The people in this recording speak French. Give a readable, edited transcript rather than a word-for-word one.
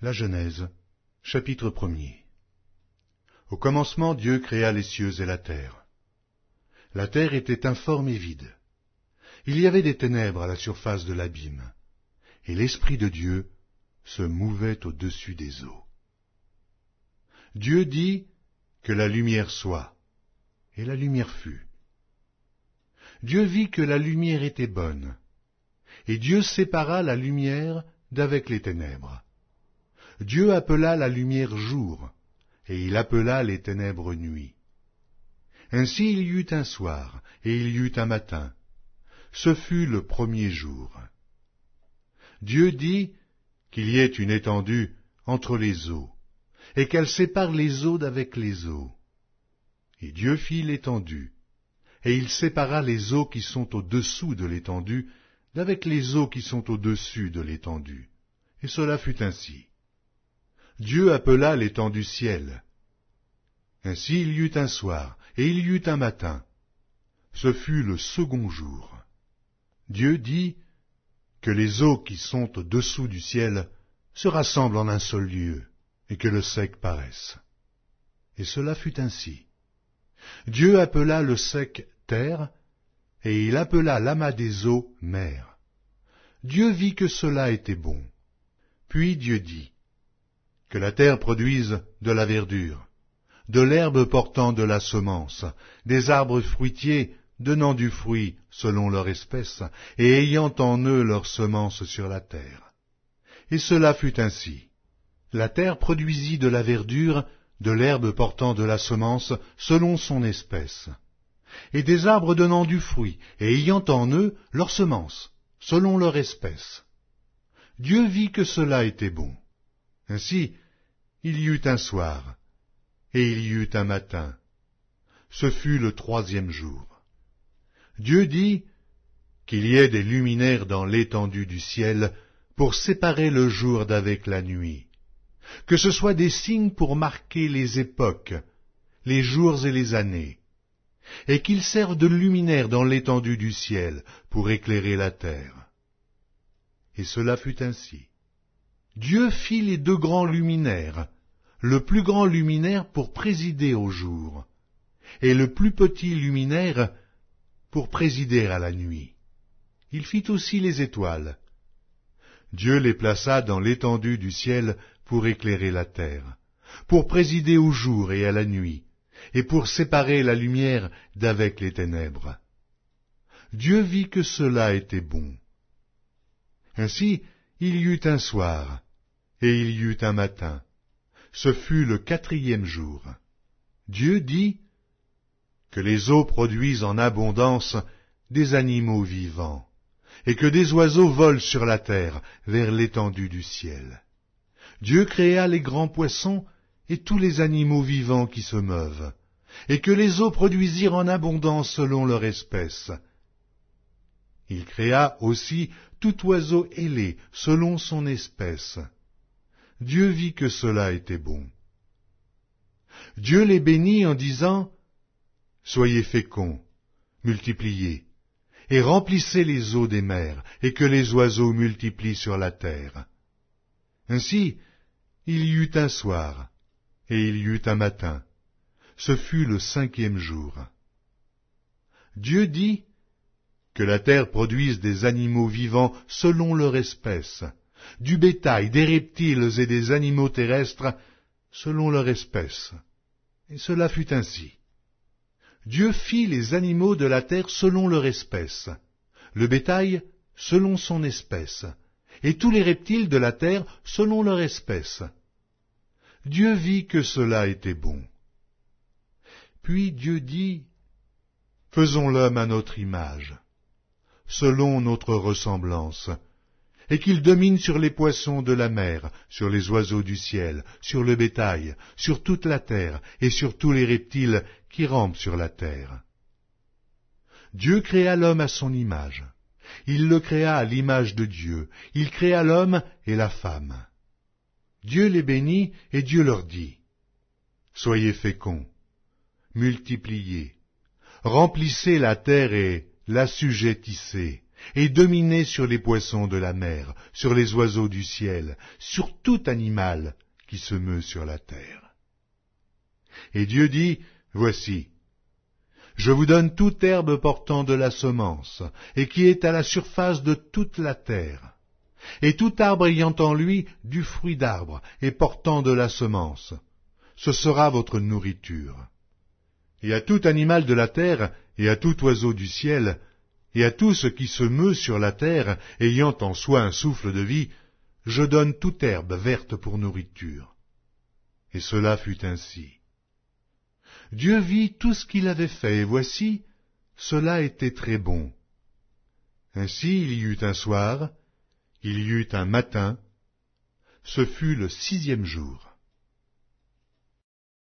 La Genèse, chapitre 1er. Au commencement, Dieu créa les cieux et la terre. La terre était informe et vide. Il y avait des ténèbres à la surface de l'abîme, et l'Esprit de Dieu se mouvait au-dessus des eaux. Dieu dit que la lumière soit, et la lumière fut. Dieu vit que la lumière était bonne, et Dieu sépara la lumière d'avec les ténèbres. Dieu appela la lumière jour, et il appela les ténèbres nuit. Ainsi il y eut un soir, et il y eut un matin. Ce fut le premier jour. Dieu dit qu'il y ait une étendue entre les eaux, et qu'elle sépare les eaux d'avec les eaux. Et Dieu fit l'étendue, et il sépara les eaux qui sont au-dessous de l'étendue d'avec les eaux qui sont au-dessus de l'étendue. Et cela fut ainsi. Dieu appela l'étendue ciel. Ainsi il y eut un soir, et il y eut un matin. Ce fut le second jour. Dieu dit que les eaux qui sont au-dessous du ciel se rassemblent en un seul lieu, et que le sec paraisse. Et cela fut ainsi. Dieu appela le sec terre, et il appela l'amas des eaux mer. Dieu vit que cela était bon. Puis Dieu dit que la terre produise de la verdure, de l'herbe portant de la semence, des arbres fruitiers donnant du fruit selon leur espèce, et ayant en eux leur semence sur la terre. Et cela fut ainsi. La terre produisit de la verdure, de l'herbe portant de la semence selon son espèce, et des arbres donnant du fruit, et ayant en eux leur semence, selon leur espèce. Dieu vit que cela était bon. Ainsi, il y eut un soir, et il y eut un matin. Ce fut le troisième jour. Dieu dit qu'il y ait des luminaires dans l'étendue du ciel pour séparer le jour d'avec la nuit, que ce soit des signes pour marquer les époques, les jours et les années, et qu'ils servent de luminaires dans l'étendue du ciel pour éclairer la terre. Et cela fut ainsi. Dieu fit les deux grands luminaires, le plus grand luminaire pour présider au jour, et le plus petit luminaire pour présider à la nuit. Il fit aussi les étoiles. Dieu les plaça dans l'étendue du ciel pour éclairer la terre, pour présider au jour et à la nuit, et pour séparer la lumière d'avec les ténèbres. Dieu vit que cela était bon. Ainsi, il y eut un soir, et il y eut un matin. Ce fut le quatrième jour. Dieu dit que les eaux produisent en abondance des animaux vivants, et que des oiseaux volent sur la terre vers l'étendue du ciel. Dieu créa les grands poissons et tous les animaux vivants qui se meuvent, et que les eaux produisirent en abondance selon leur espèce. Il créa aussi tout oiseau ailé selon son espèce. Dieu vit que cela était bon. Dieu les bénit en disant « Soyez féconds, multipliez, et remplissez les eaux des mers, et que les oiseaux multiplient sur la terre. » Ainsi, il y eut un soir, et il y eut un matin. Ce fut le cinquième jour. Dieu dit que la terre produise des animaux vivants selon leur espèce, du bétail, des reptiles et des animaux terrestres selon leur espèce. Et cela fut ainsi. Dieu fit les animaux de la terre selon leur espèce, le bétail selon son espèce, et tous les reptiles de la terre selon leur espèce. Dieu vit que cela était bon. Puis Dieu dit, « Faisons l'homme à notre image, selon notre ressemblance, et qu'il domine sur les poissons de la mer, sur les oiseaux du ciel, sur le bétail, sur toute la terre, et sur tous les reptiles qui rampent sur la terre. » Dieu créa l'homme à son image. Il le créa à l'image de Dieu. Il créa l'homme et la femme. Dieu les bénit, et Dieu leur dit, « Soyez féconds, multipliez, remplissez la terre et l'assujettissez, et dominez sur les poissons de la mer, sur les oiseaux du ciel, sur tout animal qui se meut sur la terre. Et Dieu dit, voici, je vous donne toute herbe portant de la semence, et qui est à la surface de toute la terre, et tout arbre ayant en lui du fruit d'arbre, et portant de la semence. Ce sera votre nourriture. Et à tout animal de la terre, et à tout oiseau du ciel, et à tout ce qui se meut sur la terre, ayant en soi un souffle de vie, je donne toute herbe verte pour nourriture. Et cela fut ainsi. Dieu vit tout ce qu'il avait fait, et voici, cela était très bon. Ainsi il y eut un soir, il y eut un matin, ce fut le 6e jour.